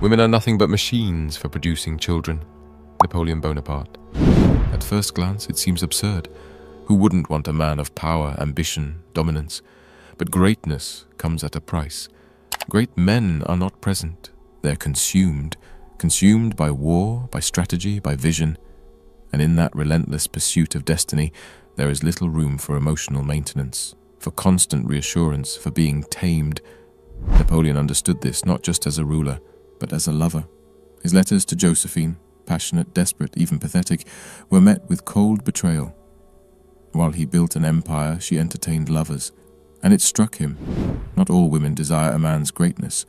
Women are nothing but machines for producing children. Napoleon Bonaparte. At first glance, it seems absurd. Who wouldn't want a man of power, ambition, dominance? But greatness comes at a price. Great men are not present. They're consumed by war, by strategy, by vision. And in that relentless pursuit of destiny, there is little room for emotional maintenance, for constant reassurance, for being tamed. Napoleon understood this not just as a ruler, but as a lover. His letters to Josephine, passionate, desperate, even pathetic, were met with cold betrayal. While he built an empire, she entertained lovers. And it struck him. Not all women desire a man's greatness.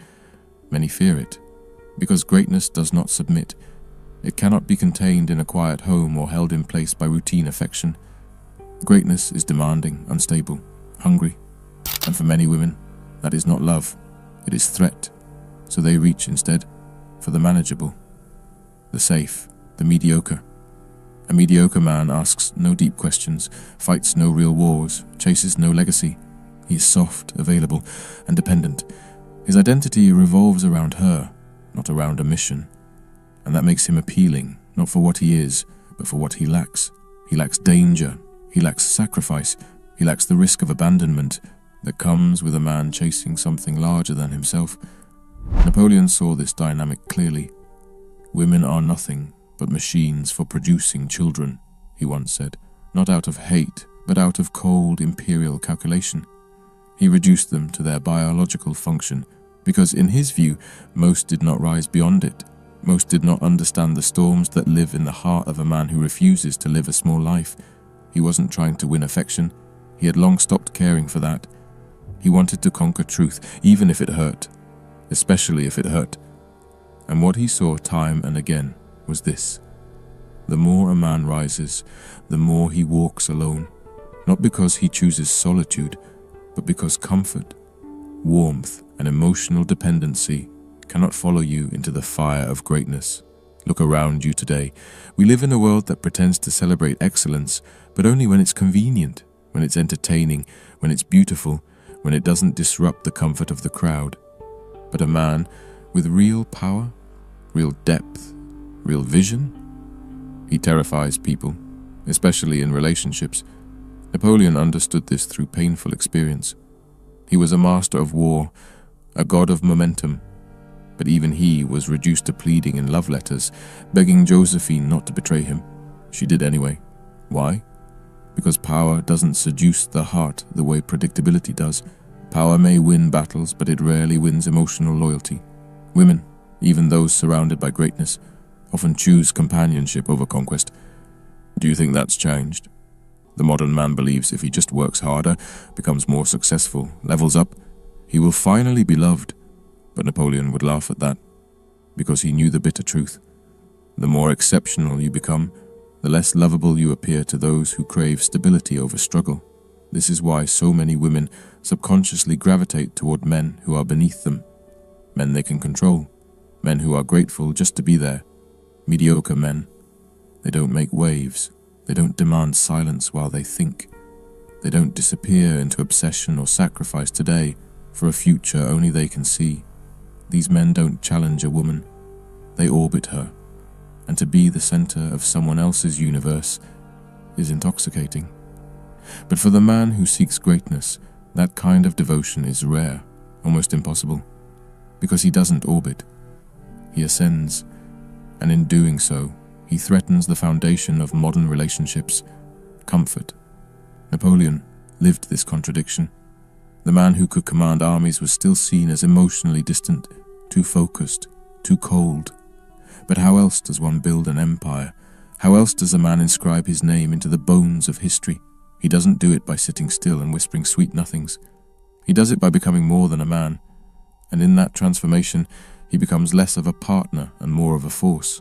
Many fear it, because greatness does not submit. It cannot be contained in a quiet home or held in place by routine affection. Greatness is demanding, unstable, hungry. And for many women, that is not love, it is threat. So they reach instead for the manageable, the safe, the mediocre. A mediocre man asks no deep questions, fights no real wars, chases no legacy. He is soft, available, and dependent. His identity revolves around her, not around a mission. And that makes him appealing, not for what he is, but for what he lacks. He lacks danger, he lacks sacrifice, he lacks the risk of abandonment that comes with a man chasing something larger than himself. Napoleon saw this dynamic clearly. Women are nothing but machines for producing children, he once said, not out of hate, but out of cold imperial calculation. He reduced them to their biological function, because in his view, most did not rise beyond it. Most did not understand the storms that live in the heart of a man who refuses to live a small life. He wasn't trying to win affection. He had long stopped caring for that. He wanted to conquer truth, even if it hurt, especially if it hurt. And what he saw time and again was this. The more a man rises, the more he walks alone, not because he chooses solitude, but because comfort, warmth, and emotional dependency cannot follow you into the fire of greatness. Look around you today. We live in a world that pretends to celebrate excellence, but only when it's convenient, when it's entertaining, when it's beautiful, when it doesn't disrupt the comfort of the crowd. But a man with real power, real depth, real vision, he terrifies people, especially in relationships. Napoleon understood this through painful experience. He was a master of war, a god of momentum, but even he was reduced to pleading in love letters, begging Josephine not to betray him. She did anyway. Why? Because power doesn't seduce the heart the way predictability does. Power may win battles, but it rarely wins emotional loyalty. Women, even those surrounded by greatness, often choose companionship over conquest. Do you think that's changed? The modern man believes if he just works harder, becomes more successful, levels up, he will finally be loved. But Napoleon would laugh at that, because he knew the bitter truth. The more exceptional you become, the less lovable you appear to those who crave stability over struggle. This is why so many women subconsciously gravitate toward men who are beneath them, men they can control, men who are grateful just to be there, mediocre men. They don't make waves. They don't demand silence while they think. They don't disappear into obsession or sacrifice today for a future only they can see. These men don't challenge a woman. They orbit her. And to be the center of someone else's universe is intoxicating. But for the man who seeks greatness, that kind of devotion is rare, almost impossible, because he doesn't orbit. He ascends, and in doing so, he threatens the foundation of modern relationships, comfort. Napoleon lived this contradiction. The man who could command armies was still seen as emotionally distant, too focused, too cold. But how else does one build an empire? How else does a man inscribe his name into the bones of history? He doesn't do it by sitting still and whispering sweet nothings. He does it by becoming more than a man. And in that transformation, he becomes less of a partner and more of a force.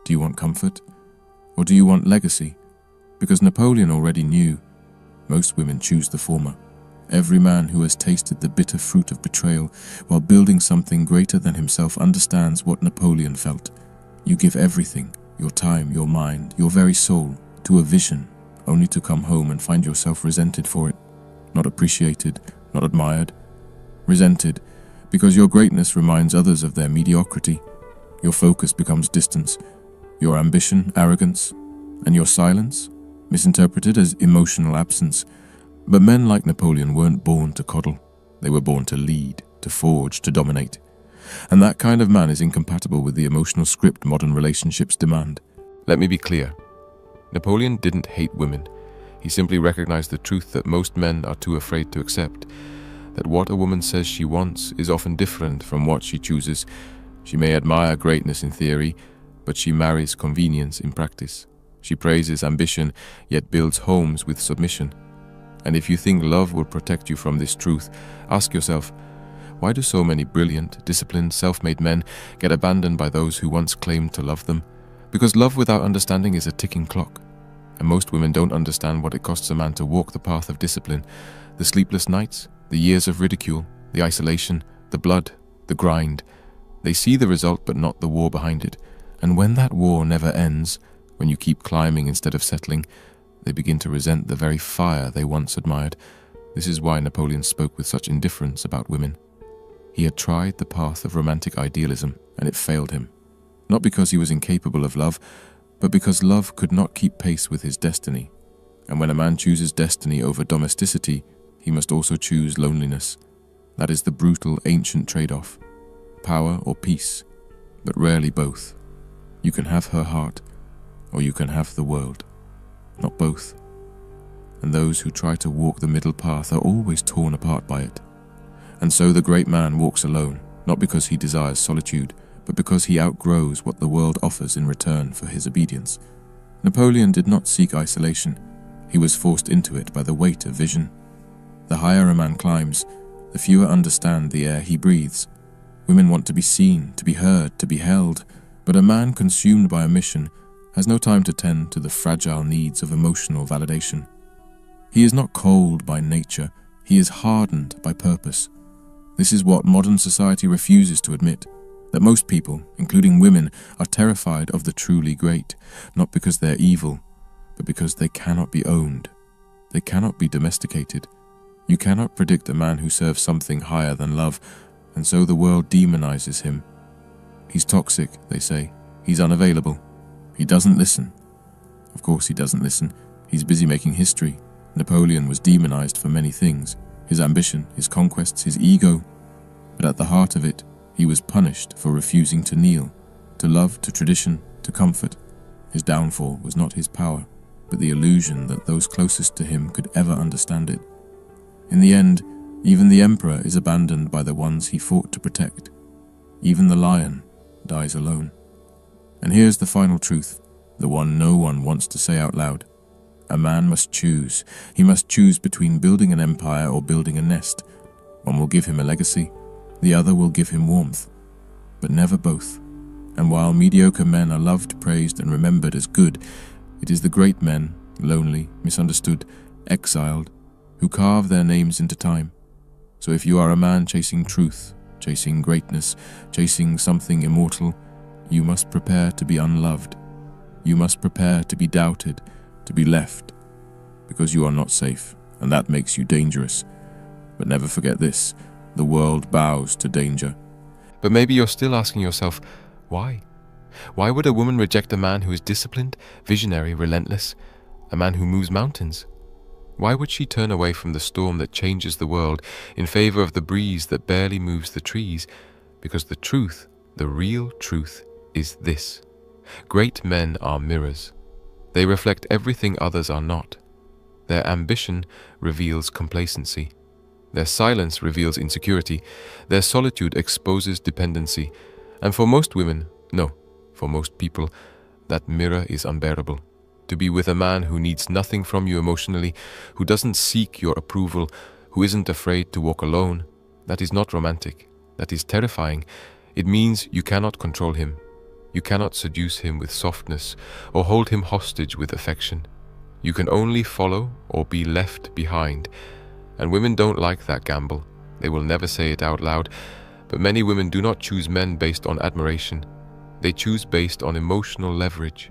Do you want comfort? Or do you want legacy? Because Napoleon already knew. Most women choose the former. Every man who has tasted the bitter fruit of betrayal while building something greater than himself understands what Napoleon felt. You give everything, your time, your mind, your very soul, to a vision, only to come home and find yourself resented for it. Not appreciated, not admired. Resented, because your greatness reminds others of their mediocrity, Your focus becomes distance, your ambition, arrogance, and your silence, misinterpreted as emotional absence. But men like Napoleon weren't born to coddle. They were born to lead, to forge, to dominate. And that kind of man is incompatible with the emotional script modern relationships demand. Let me be clear. Napoleon didn't hate women. He simply recognized the truth that most men are too afraid to accept, that what a woman says she wants is often different from what she chooses. She may admire greatness in theory, but she marries convenience in practice. She praises ambition, yet builds homes with submission. And if you think love will protect you from this truth, ask yourself, why do so many brilliant, disciplined, self-made men get abandoned by those who once claimed to love them? Because love without understanding is a ticking clock. And most women don't understand what it costs a man to walk the path of discipline. The sleepless nights, the years of ridicule, the isolation, the blood, the grind. They see the result but not the war behind it. And when that war never ends, when you keep climbing instead of settling, they begin to resent the very fire they once admired. This is why Napoleon spoke with such indifference about women. He had tried the path of romantic idealism, and it failed him. Not because he was incapable of love, but because love could not keep pace with his destiny. And when a man chooses destiny over domesticity, he must also choose loneliness. That is the brutal, ancient trade-off. Power or peace, but rarely both. You can have her heart, or you can have the world. Not both. And those who try to walk the middle path are always torn apart by it. And so the great man walks alone, not because he desires solitude, but because he outgrows what the world offers in return for his obedience. Napoleon did not seek isolation. He was forced into it by the weight of vision. The higher a man climbs, the fewer understand the air he breathes. Women want to be seen, to be heard, to be held, but a man consumed by a mission has no time to tend to the fragile needs of emotional validation. He is not cold by nature, he is hardened by purpose. This is what modern society refuses to admit, that most people, including women, are terrified of the truly great, not because they're evil, but because they cannot be owned. They cannot be domesticated. You cannot predict a man who serves something higher than love, and so the world demonizes him. He's toxic, they say. He's unavailable. He doesn't listen. Of course he doesn't listen. He's busy making history. Napoleon was demonized for many things. His ambition, his conquests, his ego. But at the heart of it, he was punished for refusing to kneel, to love, to tradition, to comfort. His downfall was not his power, but the illusion that those closest to him could ever understand it. In the end, even the emperor is abandoned by the ones he fought to protect. Even the lion dies alone. And here's the final truth, the one no one wants to say out loud. A man must choose. He must choose between building an empire or building a nest. One will give him a legacy, the other will give him warmth, but never both. And while mediocre men are loved, praised, and remembered as good, it is the great men, lonely, misunderstood, exiled, who carve their names into time. So if you are a man chasing truth, chasing greatness, chasing something immortal, you must prepare to be unloved. You must prepare to be doubted, to be left, because you are not safe, and that makes you dangerous. But never forget this, the world bows to danger. But maybe you're still asking yourself, why? Why would a woman reject a man who is disciplined, visionary, relentless, a man who moves mountains? Why would she turn away from the storm that changes the world in favor of the breeze that barely moves the trees? Because the truth, the real truth, is this. Great men are mirrors. They reflect everything others are not. Their ambition reveals complacency. Their silence reveals insecurity. Their solitude exposes dependency. And for most women, no, for most people, that mirror is unbearable. To be with a man who needs nothing from you emotionally, who doesn't seek your approval, who isn't afraid to walk alone, that is not romantic. That is terrifying. It means you cannot control him. You cannot seduce him with softness or hold him hostage with affection. You can only follow or be left behind. And women don't like that gamble. They will never say it out loud, but many women do not choose men based on admiration. They choose based on emotional leverage.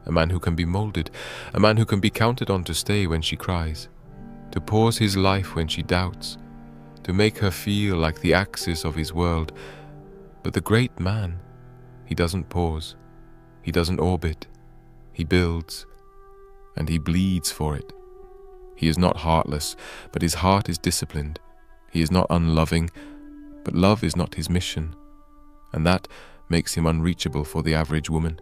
A man who can be molded, a man who can be counted on to stay when she cries, to pause his life when she doubts, to make her feel like the axis of his world. But the great man, He doesn't pause. He doesn't orbit. He builds, and he bleeds for it. He is not heartless, but his heart is disciplined. He is not unloving, but love is not his mission. And that makes him unreachable for the average woman,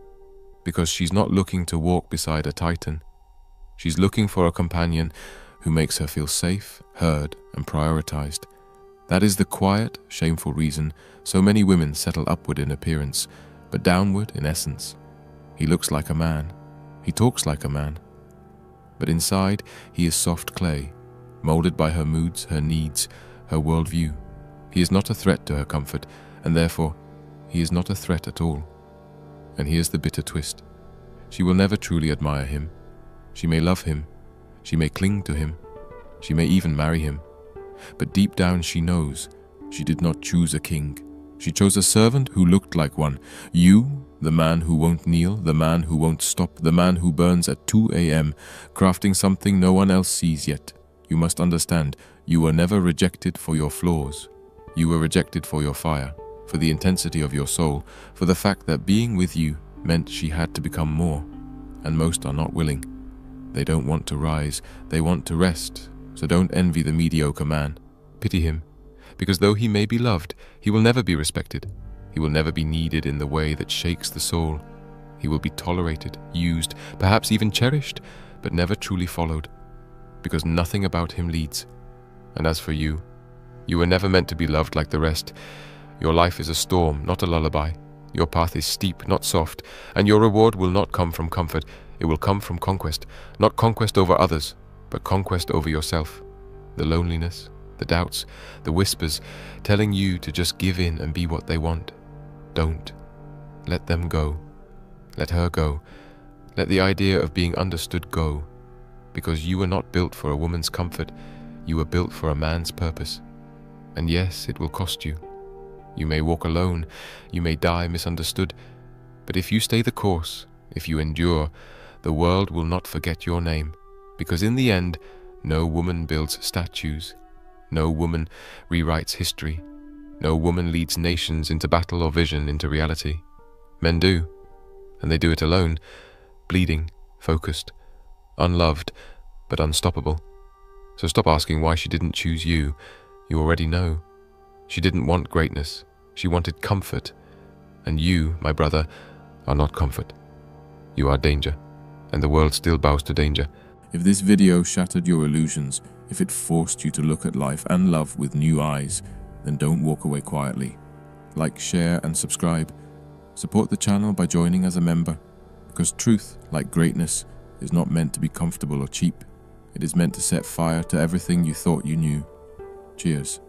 because she's not looking to walk beside a titan. She's looking for a companion who makes her feel safe, heard, and prioritized. That is the quiet, shameful reason so many women settle upward in appearance, but downward in essence. He looks like a man. He talks like a man. But inside, he is soft clay, molded by her moods, her needs, her worldview. He is not a threat to her comfort, and therefore, he is not a threat at all. And here's the bitter twist. She will never truly admire him. She may love him. She may cling to him. She may even marry him. But deep down she knows she did not choose a king. She chose a servant who looked like one. You, the man who won't kneel, the man who won't stop, the man who burns at 2 a.m., crafting something no one else sees yet. You must understand, you were never rejected for your flaws. You were rejected for your fire, for the intensity of your soul, for the fact that being with you meant she had to become more. And most are not willing. They don't want to rise, they want to rest. So don't envy the mediocre man. Pity him, because though he may be loved, he will never be respected. He will never be needed in the way that shakes the soul. He will be tolerated, used, perhaps even cherished, but never truly followed, because nothing about him leads. And as for you, you were never meant to be loved like the rest. Your life is a storm, not a lullaby. Your path is steep, not soft, and your reward will not come from comfort. It will come from conquest, not conquest over others, but conquest over yourself. The loneliness, the doubts, the whispers, telling you to just give in and be what they want. Don't. Let them go. Let her go. Let the idea of being understood go. Because you were not built for a woman's comfort. You were built for a man's purpose. And yes, it will cost you. You may walk alone. You may die misunderstood. But if you stay the course, if you endure, the world will not forget your name. Because in the end, no woman builds statues. No woman rewrites history. No woman leads nations into battle or vision into reality. Men do, and they do it alone, bleeding, focused, unloved, but unstoppable. So stop asking why she didn't choose you. You already know. She didn't want greatness. She wanted comfort. And you, my brother, are not comfort. You are danger, and the world still bows to danger. If this video shattered your illusions, if it forced you to look at life and love with new eyes, then don't walk away quietly. Like, share, and subscribe. Support the channel by joining as a member, because truth, like greatness, is not meant to be comfortable or cheap. It is meant to set fire to everything you thought you knew. Cheers.